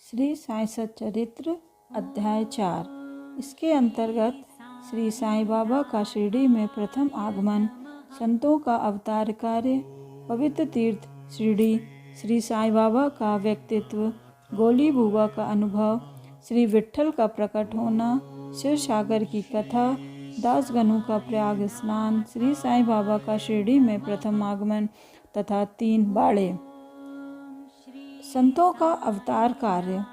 श्री साईं सच्चरित्र अध्याय 4। इसके अंतर्गत श्री साईं बाबा का शिरडी में प्रथम आगमन, संतों का अवतार कार्य, पवित्र तीर्थ शिरडी, श्री साईं बाबा का व्यक्तित्व, गोली बुआ का अनुभव, श्री विट्ठल का प्रकट होना, शिव सागर की कथा, दासगणों का प्रयाग स्नान, श्री साईं बाबा का शिरडी में प्रथम आगमन तथा 3 बाड़े। संतों का अवतार कार्य।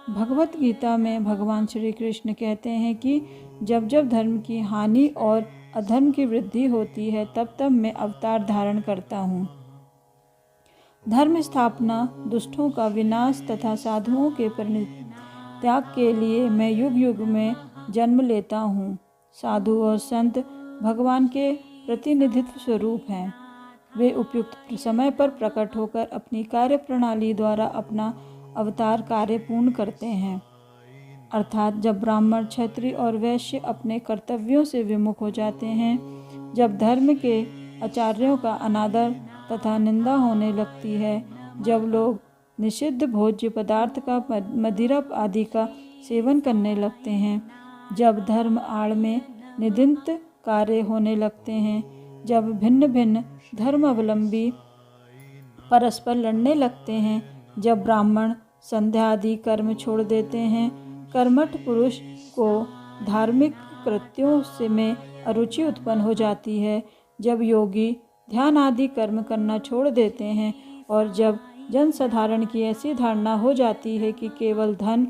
भगवत गीता में भगवान श्री कृष्ण कहते हैं कि जब जब धर्म की हानि और अधर्म की वृद्धि होती है तब तब मैं अवतार धारण करता हूँ। धर्म स्थापना, दुष्टों का विनाश तथा साधुओं के परित्याग के लिए मैं युग युग में जन्म लेता हूँ। साधु और संत भगवान के प्रतिनिधित्व स्वरूप हैं। वे उपयुक्त समय पर प्रकट होकर अपनी कार्य प्रणाली द्वारा अपना अवतार कार्य पूर्ण करते हैं। अर्थात जब ब्राह्मण, क्षत्रिय और वैश्य अपने कर्तव्यों से विमुख हो जाते हैं, जब धर्म के आचार्यों का अनादर तथा निंदा होने लगती है, जब लोग निषिद्ध भोज्य पदार्थ का, मदिरा आदि का सेवन करने लगते हैं, जब धर्म आड़ में निंदित कार्य होने लगते हैं, जब भिन्न भिन्न धर्मावलंबी परस्पर लड़ने लगते हैं, जब ब्राह्मण संध्या आदि कर्म छोड़ देते हैं, कर्मठ पुरुष को धार्मिक कृत्यों से में अरुचि उत्पन्न हो जाती है, जब योगी ध्यान आदि कर्म करना छोड़ देते हैं और जब जनसाधारण की ऐसी धारणा हो जाती है कि केवल धन,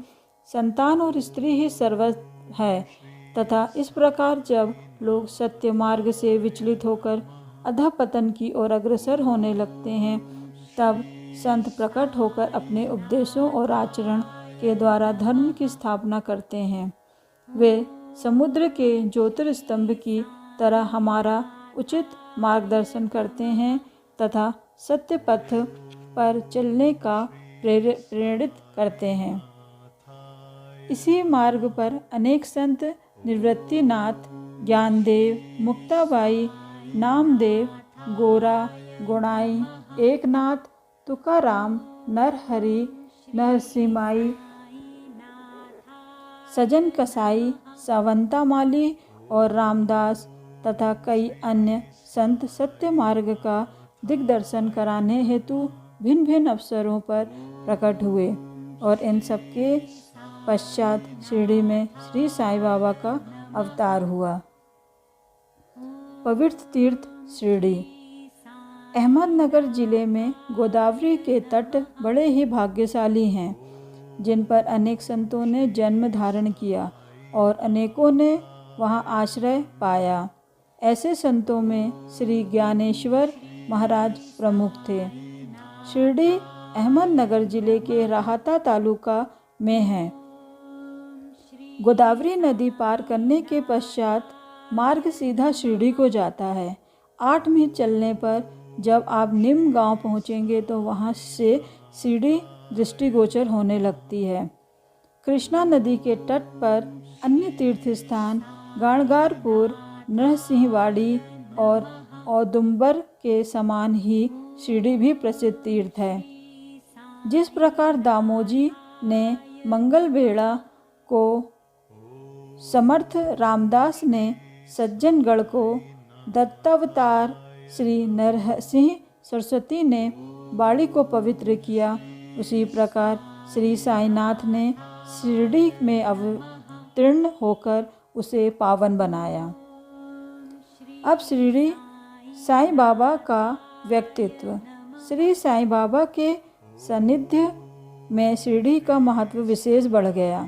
संतान और स्त्री ही सर्वस्व है, तथा इस प्रकार जब लोग सत्य मार्ग से विचलित होकर अधःपतन की ओर अग्रसर होने लगते हैं, तब संत प्रकट होकर अपने उपदेशों और आचरण के द्वारा धर्म की स्थापना करते हैं। वे समुद्र के ज्योतिर्स्तंभ की तरह हमारा उचित मार्गदर्शन करते हैं तथा सत्य पथ पर चलने का प्रेरित करते हैं। इसी मार्ग पर अनेक संत निवृत्तिनाथ, ज्ञानदेव, मुक्ताबाई, नामदेव, गोरा, गुणाई, एकनाथ, तुकाराम, नरहरि, नरसिम्हाई, सजन कसाई, सावंता माली और रामदास तथा कई अन्य संत सत्य मार्ग का दिग्दर्शन कराने हेतु भिन्न भिन्न अवसरों पर प्रकट हुए और इन सबके पश्चात शिरडी में श्री साईं बाबा का अवतार हुआ। पवित्र तीर्थ शिरडी। अहमदनगर जिले में गोदावरी के तट बड़े ही भाग्यशाली हैं, जिन पर अनेक संतों ने जन्म धारण किया और अनेकों ने वहां आश्रय पाया। ऐसे संतों में श्री ज्ञानेश्वर महाराज प्रमुख थे। शिरडी अहमदनगर जिले के राहता तालुका में है। गोदावरी नदी पार करने के पश्चात मार्ग सीधा शिरडी को जाता है। 8 मील चलने पर जब आप निम गांव पहुंचेंगे तो वहां से शिरडी दृष्टिगोचर होने लगती है। कृष्णा नदी के तट पर अन्य तीर्थ स्थान गाणगारपुर, नरसिंहवाड़ी और औदुंबर के समान ही शिरडी भी प्रसिद्ध तीर्थ है। जिस प्रकार दामोजी ने मंगलबेढ़ा को, समर्थ रामदास ने सज्जनगढ़ को, दत्तावतार श्री नरसिंह सरस्वती ने बाड़ी को पवित्र किया, उसी प्रकार श्री साईनाथ ने शिरडी में अवतीर्ण होकर उसे पावन बनाया। अब शिरडी साईं बाबा का व्यक्तित्व। श्री साईं बाबा के सानिध्य में शिरडी का महत्व विशेष बढ़ गया।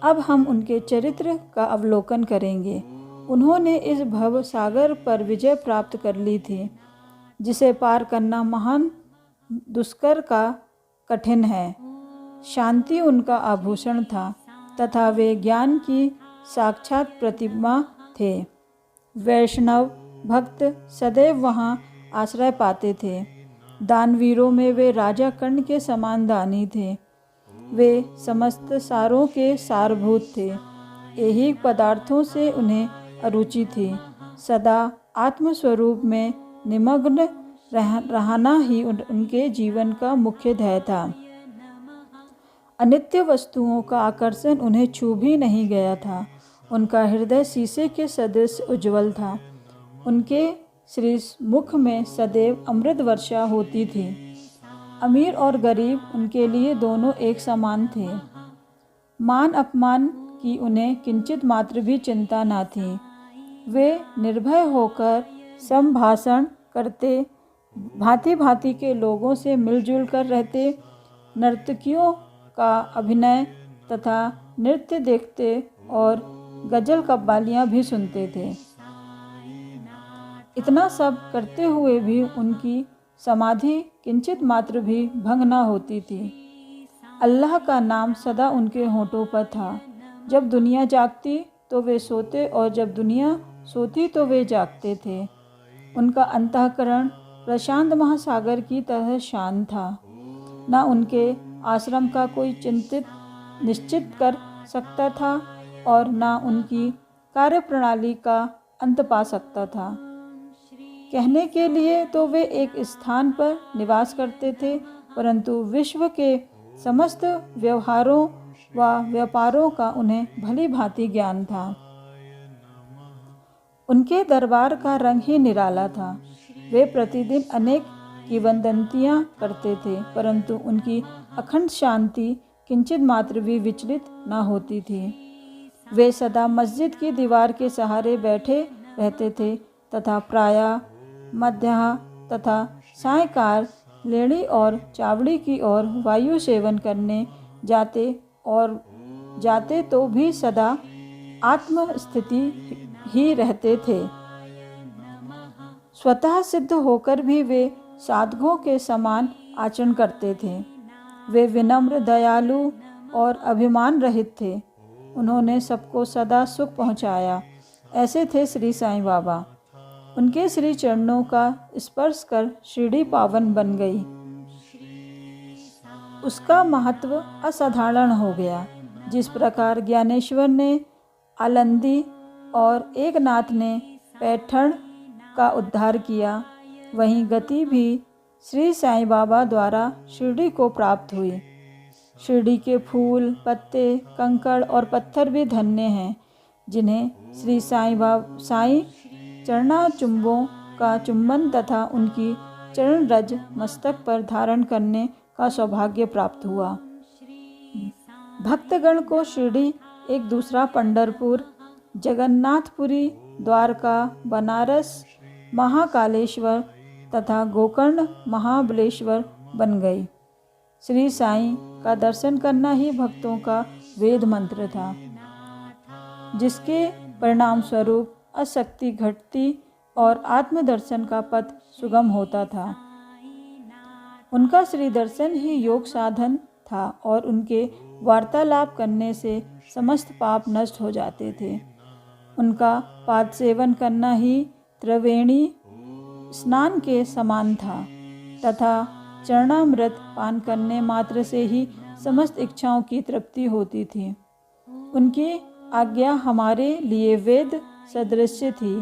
अब हम उनके चरित्र का अवलोकन करेंगे। उन्होंने इस भव सागर पर विजय प्राप्त कर ली थी, जिसे पार करना महान दुष्कर का कठिन है। शांति उनका आभूषण था तथा वे ज्ञान की साक्षात प्रतिमा थे। वैष्णव भक्त सदैव वहाँ आश्रय पाते थे। दानवीरों में वे राजा कर्ण के समान दानी थे। वे समस्त सारों के सारभूत थे। यही पदार्थों से उन्हें अरुचि थी। सदा आत्मस्वरूप में निमग्न रहना ही उनके जीवन का मुख्य ध्येय था। अनित्य वस्तुओं का आकर्षण उन्हें छू भी नहीं गया था। उनका हृदय शीशे के सदृश उज्ज्वल था। उनके श्री मुख में सदैव अमृत वर्षा होती थी। अमीर और गरीब उनके लिए दोनों एक समान थे। मान अपमान की उन्हें किंचित मात्र भी चिंता न थी। वे निर्भय होकर संभाषण करते, भांति भांति के लोगों से मिलजुल कर रहते, नर्तकियों का अभिनय तथा नृत्य देखते और गजल कव्वालियाँ भी सुनते थे। इतना सब करते हुए भी उनकी समाधि किंचित मात्र भी भंग न होती थी। अल्लाह का नाम सदा उनके होठों पर था। जब दुनिया जागती तो वे सोते और जब दुनिया सोती तो वे जागते थे। उनका अंतःकरण प्रशांत महासागर की तरह शांत था। न उनके आश्रम का कोई चिंतित निश्चित कर सकता था और न उनकी कार्यप्रणाली का अंत पा सकता था। कहने के लिए तो वे एक स्थान पर निवास करते थे, परंतु विश्व के समस्त व्यवहारों व व्यापारों का उन्हें भली भांति ज्ञान था। उनके दरबार का रंग ही निराला था। वे प्रतिदिन अनेक किंवदंतियाँ करते थे, परंतु उनकी अखंड शांति किंचित मात्र भी विचलित न होती थी। वे सदा मस्जिद की दीवार के सहारे बैठे रहते थे तथा प्रायः मध्याह्न तथा सायंकाल लेडी और चावड़ी की ओर वायु सेवन करने जाते तो भी सदा आत्मस्थिति ही रहते थे। स्वतः सिद्ध होकर भी वे साधकों के समान आचरण करते थे। वे विनम्र, दयालु और अभिमान रहित थे। उन्होंने सबको सदा सुख पहुंचाया। ऐसे थे श्री साईं बाबा। उनके श्री चरणों का स्पर्श कर शिरडी पावन बन गई। उसका महत्व असाधारण हो गया। जिस प्रकार ज्ञानेश्वर ने आलंदी और एकनाथ ने पैठण का उद्धार किया, वहीं गति भी श्री साईं बाबा द्वारा शिरडी को प्राप्त हुई। शिरडी के फूल, पत्ते, कंकड़ और पत्थर भी धन्य हैं, जिन्हें श्री साईं चरणाचुंबों का चुंबन तथा उनकी चरण रज मस्तक पर धारण करने का सौभाग्य प्राप्त हुआ। भक्तगण को शिरडी एक दूसरा पंढरपुर, जगन्नाथपुरी, द्वारका, बनारस, महाकालेश्वर तथा गोकर्ण महाबलेश्वर बन गई। श्री साईं का दर्शन करना ही भक्तों का वेद मंत्र था, जिसके परिणाम स्वरूप आसक्ति घटती और आत्मदर्शन का पथ सुगम होता था। उनका श्री दर्शन ही योग साधन था और उनके वार्तालाप करने से समस्त पाप नष्ट हो जाते थे। उनका पाद सेवन करना ही त्रिवेणी स्नान के समान था तथा चरणामृत पान करने मात्र से ही समस्त इच्छाओं की तृप्ति होती थी। उनकी आज्ञा हमारे लिए वेद सदृश थी।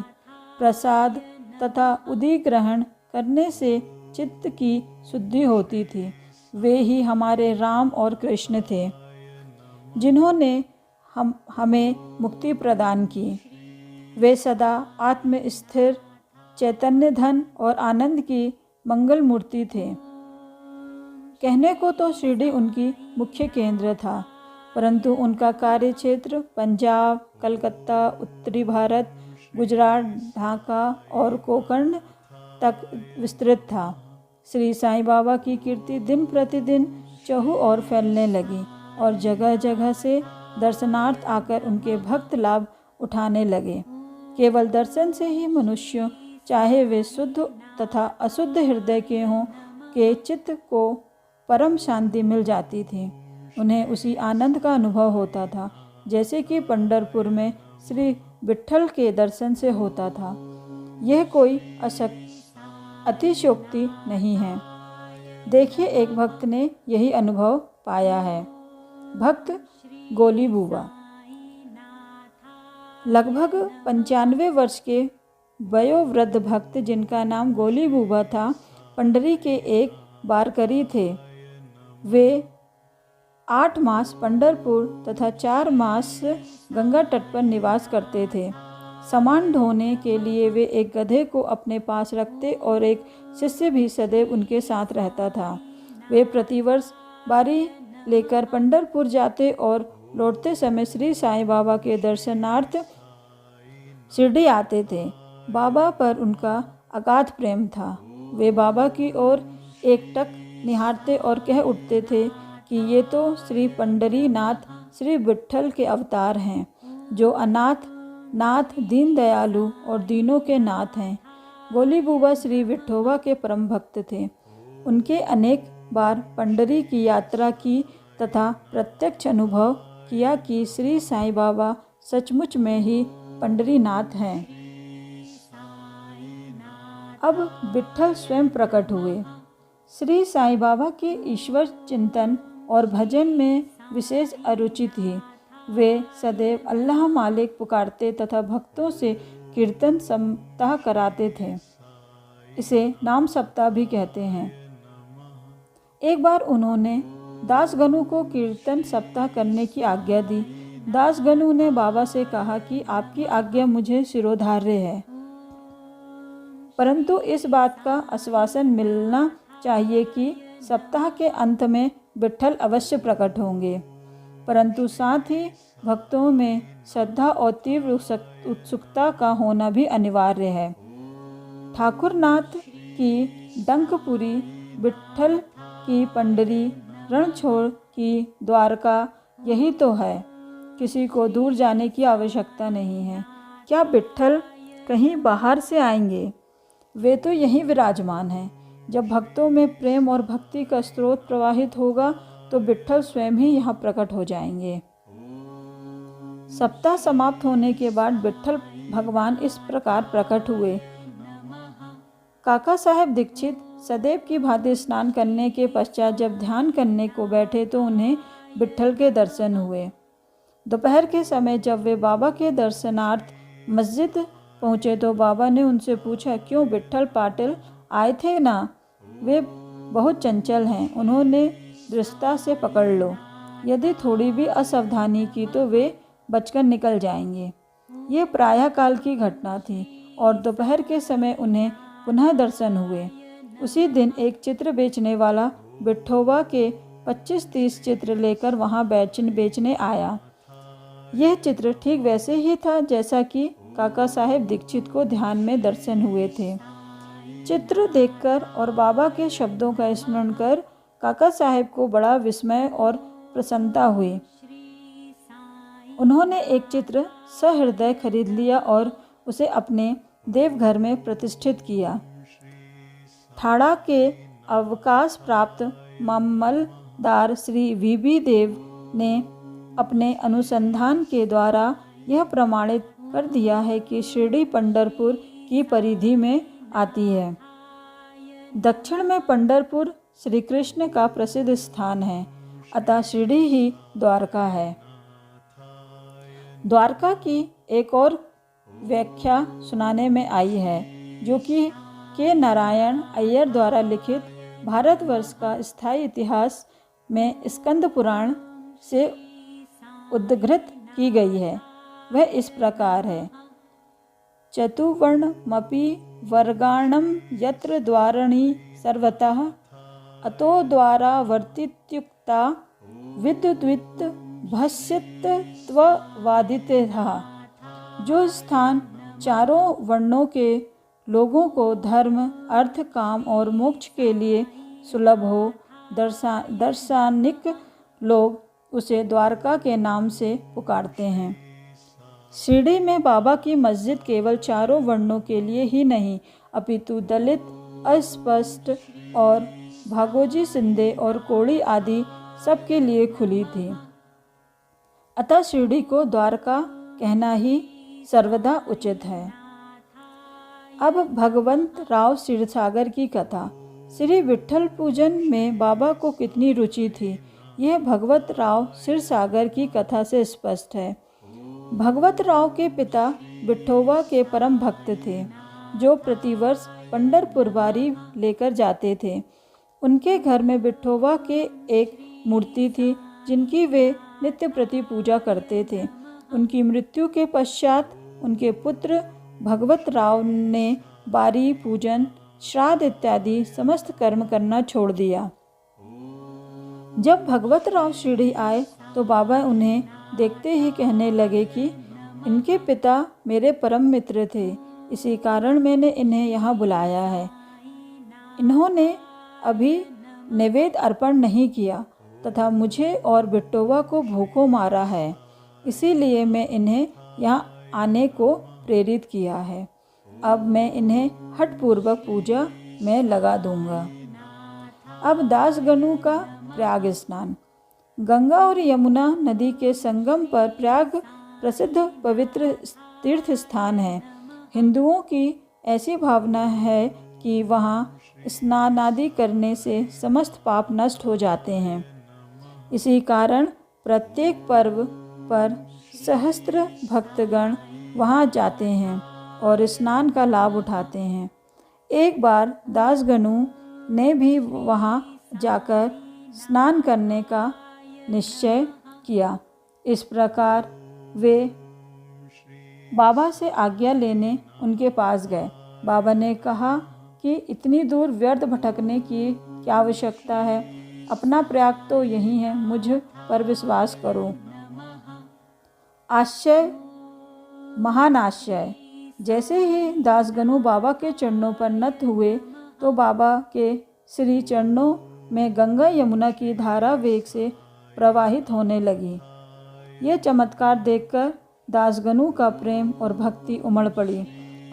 प्रसाद तथा उदी ग्रहण करने से चित्त की शुद्धि होती थी। वे ही हमारे राम और कृष्ण थे, जिन्होंने हमें मुक्ति प्रदान की। वे सदा आत्मस्थिर, चैतन्य धन और आनंद की मंगल मूर्ति थे। कहने को तो शिरडी उनकी मुख्य केंद्र था, परंतु उनका कार्य क्षेत्र पंजाब, कलकत्ता, उत्तरी भारत, गुजरात, ढाका और कोंकण तक विस्तृत था। श्री साईं बाबा की कीर्ति दिन प्रतिदिन चहु और फैलने लगी और जगह जगह से दर्शनार्थ आकर उनके भक्त लाभ उठाने लगे। केवल दर्शन से ही मनुष्य, चाहे वे शुद्ध तथा अशुद्ध हृदय के हों, के चित्त को परम शांति मिल जाती थी। उन्हें उसी आनंद का अनुभव होता था जैसे कि पंढरपुर में श्री विट्ठल के दर्शन से होता था। यह कोई अतिशयोक्ति नहीं है। देखिए, एक भक्त ने यही अनुभव पाया है। भक्त गोली बूबा लगभग 95 वर्ष के वयोवृद्ध भक्त, जिनका नाम गोली बूबा था, पंडरी के एक वारकरी थे। वे 8 मास पंढरपुर तथा 4 मास गंगा तट पर निवास करते थे। सामान ढोने के लिए वे एक गधे को अपने पास रखते और एक शिष्य भी सदैव उनके साथ रहता था। वे प्रतिवर्ष बारी लेकर पंढरपुर जाते और लौटते समय श्री साईं बाबा के दर्शनार्थ शिरडी आते थे। बाबा पर उनका अगाध प्रेम था। वे बाबा की ओर एकटक निहारते और कह उठते थे कि ये तो श्री पंढरीनाथ श्री विट्ठल के अवतार हैं, जो अनाथ नाथ दीन दयालु और दीनों के नाथ हैं। गोली बुबा श्री विठोबा के परम भक्त थे। उनके अनेक बार पंढरी की यात्रा की तथा प्रत्यक्ष अनुभव किया कि श्री साईं बाबा सचमुच में ही पंढरीनाथ हैं। अब विट्ठल स्वयं प्रकट हुए। श्री साईं बाबा के ईश्वर चिंतन और भजन में विशेष अरुचि थी। वे सदैव अल्लाह मालिक पुकारते तथा भक्तों से कीर्तन सप्ताह कराते थे। इसे नाम सप्ताह भी कहते हैं। एक बार उन्होंने दासगणु को कीर्तन सप्ताह करने की आज्ञा दी। दासगणु ने बाबा से कहा कि आपकी आज्ञा मुझे शिरोधार्य है, परंतु इस बात का आश्वासन मिलना चाहिए कि सप्ताह के अंत में विट्ठल अवश्य प्रकट होंगे। परंतु साथ ही भक्तों में श्रद्धा और तीव्र उत्सुकता का होना भी अनिवार्य है। ठाकुरनाथ की डंकपुरी, विट्ठल की पंडरी, रणछोड़ की द्वारका, यही तो है। किसी को दूर जाने की आवश्यकता नहीं है। क्या विट्ठल कहीं बाहर से आएंगे? वे तो यहीं विराजमान हैं। जब भक्तों में प्रेम और भक्ति का स्रोत प्रवाहित होगा तो विट्ठल स्वयं ही यहाँ प्रकट हो जाएंगे। सप्ताह समाप्त होने के बाद विट्ठल भगवान इस प्रकार प्रकट हुए। काका साहेब दीक्षित सदैव की भांति स्नान करने के पश्चात जब ध्यान करने को बैठे तो उन्हें विट्ठल के दर्शन हुए। दोपहर के समय जब वे बाबा के दर्शनार्थ मस्जिद पहुँचे तो बाबा ने उनसे पूछा, क्यों विट्ठल पाटिल आए थे ना? वे बहुत चंचल हैं, उन्होंने दृष्टता से पकड़ लो। यदि थोड़ी भी असावधानी की तो वे बचकर निकल जाएंगे। ये प्रातः काल की घटना थी और दोपहर के समय उन्हें पुनः दर्शन हुए। उसी दिन एक चित्र बेचने वाला विठोबा के 25-30 चित्र लेकर वहाँ बेचने आया। यह चित्र ठीक वैसे ही था जैसा कि काका साहेब दीक्षित को ध्यान में दर्शन हुए थे। चित्र देखकर और बाबा के शब्दों का स्मरण कर काका साहेब को बड़ा विस्मय और प्रसन्नता हुई। उन्होंने एक चित्र सहृदय खरीद लिया और उसे अपने देवघर में प्रतिष्ठित किया। ठाड़ा के अवकाश प्राप्त मामलदार श्री वीबी देव ने अपने अनुसंधान के द्वारा यह प्रमाणित कर दिया है कि शिरडी पंढरपुर की परिधि में आती है। दक्षिण में पंढरपुर श्री कृष्ण का प्रसिद्ध स्थान है, अतः शिरडी ही द्वारका है। द्वारका की एक और व्याख्या सुनाने में आई है, जो कि के नारायण अय्यर द्वारा लिखित भारतवर्ष का स्थायी इतिहास में स्कंद पुराण से उद्धृत की गई है। वह इस प्रकार है, चतुर्वर्णमपि वर्गाणं यत्र द्वारणी सर्वतः अतो द्वारावर्तित्युक्ता विद्युद्वित भस्यत्ववादितः। जो स्थान चारों वर्णों के लोगों को धर्म, अर्थ, काम और मोक्ष के लिए सुलभ हो, दार्शनिक लोग उसे द्वारका के नाम से पुकारते हैं। शिरडी में बाबा की मस्जिद केवल चारों वर्णों के लिए ही नहीं, अपितु दलित, अस्पष्ट और भागोजी, सिंधे और कोड़ी आदि सबके लिए खुली थी। अतः शिरडी को द्वारका कहना ही सर्वदा उचित है। अब भगवंत राव क्षीरसागर की कथा। श्री विट्ठल पूजन में बाबा को कितनी रुचि थी, यह भगवत राव क्षीरसागर की कथा से स्पष्ट है। भगवत राव के पिता विठोबा के परम भक्त थे, जो प्रतिवर्ष पंढरपुर बारी लेकर जाते थे। उनके घर में विठोबा के एक मूर्ति थी, जिनकी वे नित्य प्रति पूजा करते थे। उनकी मृत्यु के पश्चात उनके पुत्र भगवत राव ने बारी, पूजन, श्राद्ध इत्यादि समस्त कर्म करना छोड़ दिया। जब भगवत राव शिरडी आए तो बाबा उन्हें देखते ही कहने लगे कि इनके पिता मेरे परम मित्र थे, इसी कारण मैंने इन्हें यहाँ बुलाया है। इन्होंने अभी नैवेद्य अर्पण नहीं किया तथा मुझे और बिट्टोवा को भूखों मारा है, इसीलिए मैं इन्हें यहाँ आने को प्रेरित किया है। अब मैं इन्हें हठपूर्वक पूजा में लगा दूंगा। अब दासगणु का प्रयाग स्नान। गंगा और यमुना नदी के संगम पर प्रयाग प्रसिद्ध पवित्र तीर्थ स्थान है। हिंदुओं की ऐसी भावना है कि वहाँ स्नान आदि करने से समस्त पाप नष्ट हो जाते हैं। इसी कारण प्रत्येक पर्व पर सहस्त्र भक्तगण वहाँ जाते हैं और स्नान का लाभ उठाते हैं। एक बार दासगणु ने भी वहाँ जाकर स्नान करने का निश्चय किया। इस प्रकार वे बाबा से आज्ञा लेने उनके पास गए। बाबा ने कहा कि इतनी दूर व्यर्थ भटकने की क्या आवश्यकता है, अपना प्रयाग तो यही है, मुझ पर विश्वास करो। आश्चर्य, महान आश्चर्य। जैसे ही दासगणु बाबा के चरणों पर नत हुए तो बाबा के श्री चरणों में गंगा यमुना की धारा वेग से प्रवाहित होने लगी। यह चमत्कार देखकर दासगणु का प्रेम और भक्ति उमड़ पड़ी।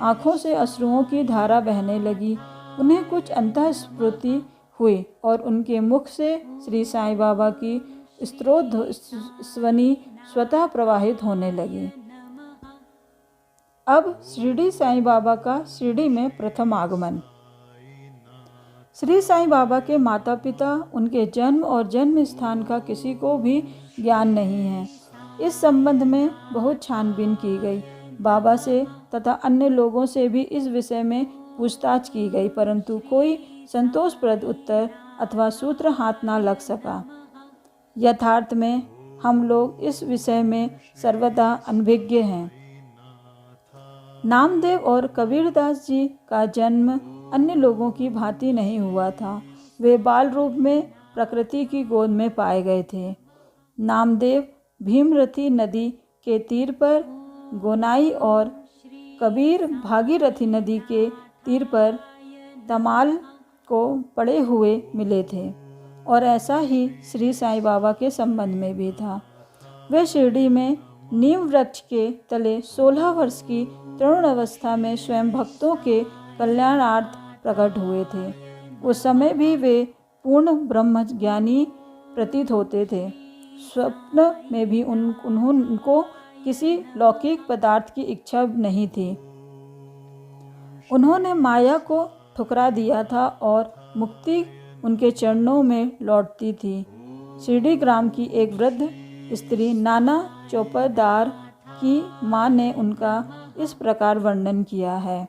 आँखों से अश्रुओं की धारा बहने लगी। उन्हें कुछ अंतःस्फूर्ति हुई और उनके मुख से श्री साईं बाबा की स्तोत्रध्वनि स्वतः प्रवाहित होने लगी। अब शिरडी साईं बाबा का शिरडी में प्रथम आगमन। श्री साईं बाबा के माता पिता, उनके जन्म और जन्म स्थान का किसी को भी ज्ञान नहीं है। इस संबंध में बहुत छानबीन की गई। बाबा से तथा अन्य लोगों से भी इस विषय में पूछताछ की गई, परंतु कोई संतोषप्रद उत्तर अथवा सूत्र हाथ ना लग सका। यथार्थ में हम लोग इस विषय में सर्वदा अनभिज्ञ हैं। नामदेव और कबीरदास जी का जन्म अन्य लोगों की भांति नहीं हुआ था। वे बाल रूप में प्रकृति की गोद में पाए गए थे। नामदेव भीमरथी नदी के तीर पर गोनाई और कबीर भागीरथी नदी के तीर पर तमाल को पड़े हुए मिले थे, और ऐसा ही श्री साईं बाबा के संबंध में भी था। वे शिरडी में नीम वृक्ष के तले 16 वर्ष की तरुण अवस्था में स्वयं भक्तों के कल्याणार्थ प्रकट हुए थे। उस समय भी वे पूर्ण ब्रह्मज्ञानी प्रतीत होते थे। स्वप्न में भी उनको किसी लौकिक पदार्थ की इच्छा नहीं थी। उन्होंने माया को ठुकरा दिया था और मुक्ति उनके चरणों में लौटती थी। शिरडी ग्राम की एक वृद्ध स्त्री नाना चौपदार की माँ ने उनका इस प्रकार वर्णन किया है।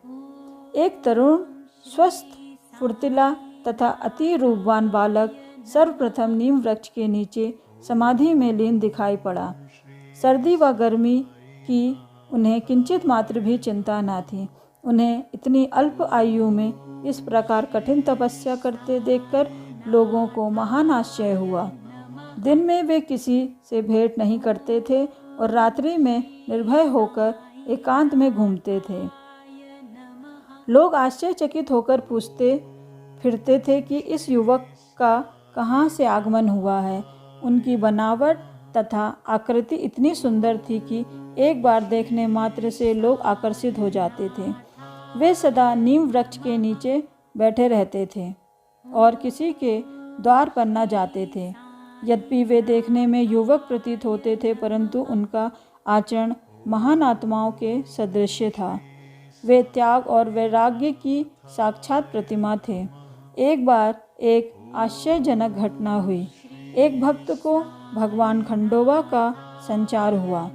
एक तरुण, स्वस्थ, फुर्तीला तथा अति रूपवान बालक सर्वप्रथम नीम वृक्ष के नीचे समाधि में लीन दिखाई पड़ा। सर्दी व गर्मी की उन्हें किंचित मात्र भी चिंता न थी। उन्हें इतनी अल्प आयु में इस प्रकार कठिन तपस्या करते देखकर लोगों को महान आश्चर्य हुआ। दिन में वे किसी से भेंट नहीं करते थे और रात्रि में निर्भय होकर एकांत में घूमते थे। लोग आश्चर्यचकित होकर पूछते फिरते थे कि इस युवक का कहाँ से आगमन हुआ है। उनकी बनावट तथा आकृति इतनी सुंदर थी कि एक बार देखने मात्र से लोग आकर्षित हो जाते थे। वे सदा नीम वृक्ष के नीचे बैठे रहते थे और किसी के द्वार पर न जाते थे। यद्यपि वे देखने में युवक प्रतीत होते थे, परंतु उनका आचरण महान आत्माओं के सदृश था। वे त्याग और वैराग्य की साक्षात प्रतिमा थे। एक बार एक आश्चर्यजनक घटना हुई। एक भक्त को भगवान खंडोबा का संचार हुआ।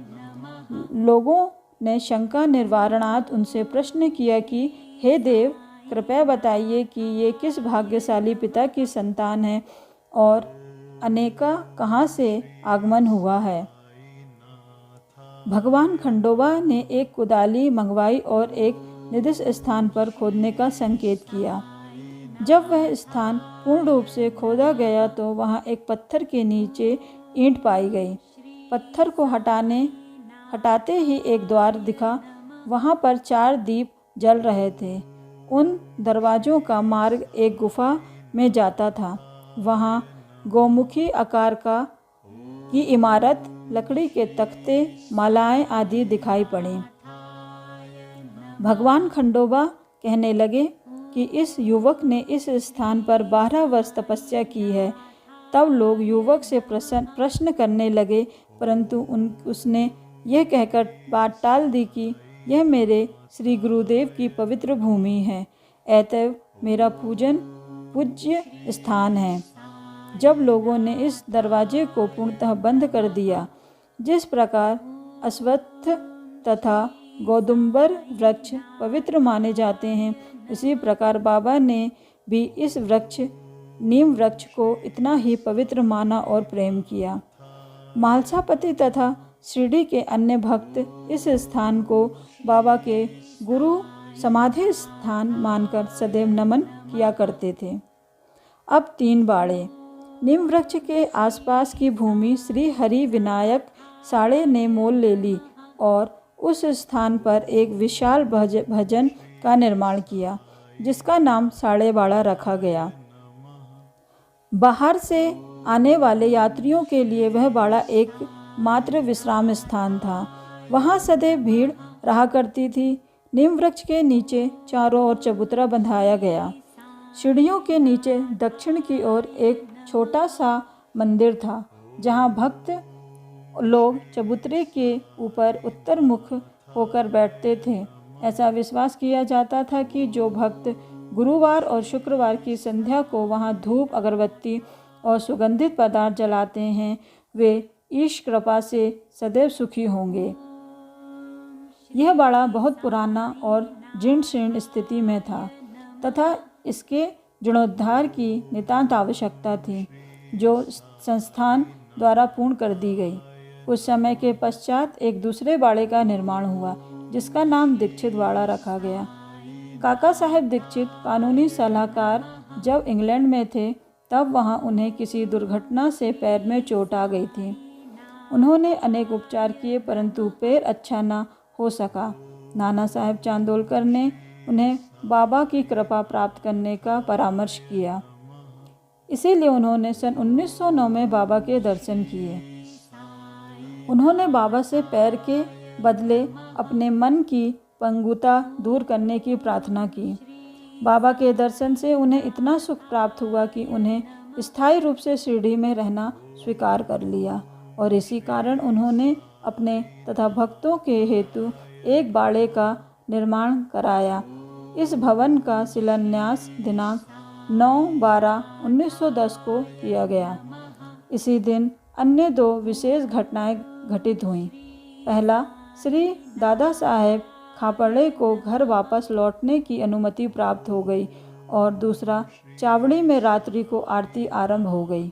लोगों ने शंका निवारणार्थ उनसे प्रश्न किया कि हे देव, कृपया बताइए कि ये किस भाग्यशाली पिता की संतान है और अनेका कहाँ से आगमन हुआ है। भगवान खंडोबा ने एक कुदाली मंगवाई और एक निर्दिष्ट स्थान पर खोदने का संकेत किया। जब वह स्थान पूर्ण रूप से खोदा गया तो वहाँ एक पत्थर के नीचे ईंट पाई गई। पत्थर को हटाते ही एक द्वार दिखा। वहाँ पर 4 दीप जल रहे थे। उन दरवाज़ों का मार्ग एक गुफा में जाता था। वहाँ गौमुखी आकार की इमारत, लकड़ी के तख्ते, मालाएं आदि दिखाई पड़ी। भगवान खंडोबा कहने लगे कि इस युवक ने इस स्थान पर 12 वर्ष तपस्या की है। तब लोग युवक से प्रश्न करने लगे, परंतु उसने यह कहकर बात टाल दी कि यह मेरे श्री गुरुदेव की पवित्र भूमि है, अतएव मेरा पूज्य स्थान है। जब लोगों ने इस दरवाजे को पूर्णतः बंद कर दिया, जिस प्रकार अश्वत्थ तथा गौदुम्बर वृक्ष पवित्र माने जाते हैं, इसी प्रकार बाबा ने भी इस नीम वृक्ष को इतना ही पवित्र माना और प्रेम किया। मालसापति तथा शिरडी के अन्य भक्त इस स्थान को बाबा के गुरु समाधि स्थान मानकर सदैव नमन किया करते थे। अब 3 बाड़े। नीम वृक्ष के आसपास की भूमि श्री हरि विनायक साड़े ने मोल ले ली और उस स्थान पर एक विशाल भजन का निर्माण किया, जिसका नाम साड़े बाड़ा रखा गया। बाहर से आने वाले यात्रियों के लिए वह बाड़ा एक मात्र विश्राम स्थान था। वहाँ सदैव भीड़ रहा करती थी। नीम वृक्ष के नीचे चारों ओर चबूतरा बंधाया गया। सीढ़ियों के नीचे दक्षिण की ओर एक छोटा सा मंदिर था, जहाँ भक्त लोग चबूतरे के ऊपर उत्तर मुख होकर बैठते थे। ऐसा विश्वास किया जाता था कि जो भक्त गुरुवार और शुक्रवार की संध्या को वहाँ धूप, अगरबत्ती और सुगंधित पदार्थ जलाते हैं, वे ईश कृपा से सदैव सुखी होंगे। यह बाड़ा बहुत पुराना और जीर्ण शीर्ण स्थिति में था तथा इसके जीर्णोद्धार की नितांत आवश्यकता थी, जो संस्थान द्वारा पूर्ण कर दी गई। कुछ समय के पश्चात एक दूसरे बाड़े का निर्माण हुआ, जिसका नाम दीक्षित बाड़ा रखा गया। काका साहेब दीक्षित कानूनी सलाहकार जब इंग्लैंड में थे, तब वहाँ उन्हें किसी दुर्घटना से पैर में चोट आ गई थी। उन्होंने अनेक उपचार किए, परंतु पैर अच्छा न हो सका। नाना साहेब चांदोलकर ने उन्हें बाबा की कृपा प्राप्त करने का परामर्श किया। इसीलिए उन्होंने सन 1909 में बाबा के दर्शन किए। उन्होंने बाबा से पैर के बदले अपने मन की पंगुता दूर करने की प्रार्थना की। बाबा के दर्शन से उन्हें इतना सुख प्राप्त हुआ कि उन्हें स्थायी रूप से शिरडी में रहना स्वीकार कर लिया और इसी कारण उन्होंने अपने तथा भक्तों के हेतु एक बाड़े का निर्माण कराया। इस भवन का शिलान्यास दिनांक 9/12/1910 को किया गया। इसी दिन अन्य 2 विशेष घटनाएं घटित हुईं। पहला, श्री दादा साहेब खापड़े को घर वापस लौटने की अनुमति प्राप्त हो गई और दूसरा, चावड़ी में रात्रि को आरती आरंभ हो गई।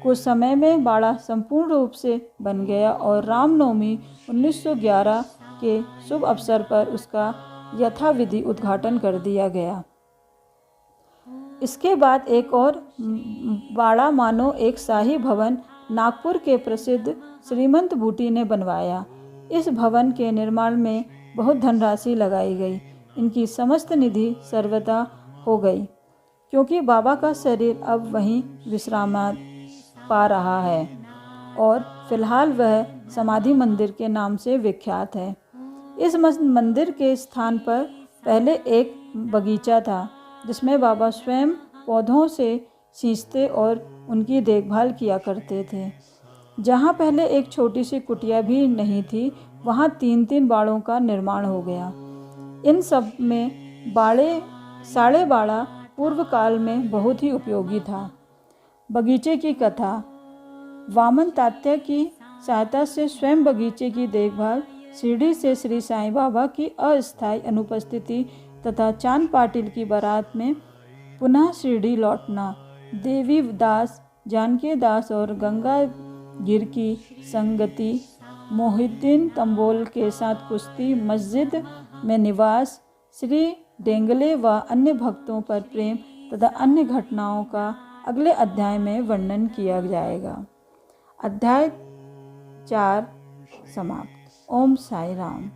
कुछ समय में बाड़ा संपूर्ण रूप से बन गया और रामनवमी 1911 के शुभ अवसर पर उसका यथाविधि उद्घाटन कर दिया गया। इसके बाद एक और बाड़ा मानो एक शाही भवन नागपुर के प्रसिद्ध श्रीमंत बूटी ने बनवाया। इस भवन के निर्माण में बहुत धनराशि लगाई गई। इनकी समस्त निधि सर्वदा हो गई, क्योंकि बाबा का शरीर अब वहीं विश्राम पा रहा है और फिलहाल वह समाधि मंदिर के नाम से विख्यात है। इस मंदिर के स्थान पर पहले एक बगीचा था, जिसमें बाबा स्वयं पौधों से सींचते और उनकी देखभाल किया करते थे। जहाँ पहले एक छोटी सी कुटिया भी नहीं थी, वहाँ 3-3 बाड़ों का निर्माण हो गया। इन सब में साड़े बाड़ा पूर्व काल में बहुत ही उपयोगी था। बगीचे की कथा। वामन तात्या की सहायता से स्वयं बगीचे की देखभाल, शिरडी से श्री साईं बाबा की अस्थायी अनुपस्थिति तथा चांद पाटिल की बारात में पुनः शिरडी लौटना, देवी दास जानकी दास और गंगा गिर की संगति, मोहिउद्दीन तंबोल के साथ कुश्ती, मस्जिद में निवास, श्री डेंगले व अन्य भक्तों पर प्रेम तथा अन्य घटनाओं का अगले अध्याय में वर्णन किया जाएगा। अध्याय 4 समाप्त। ओम साई राम।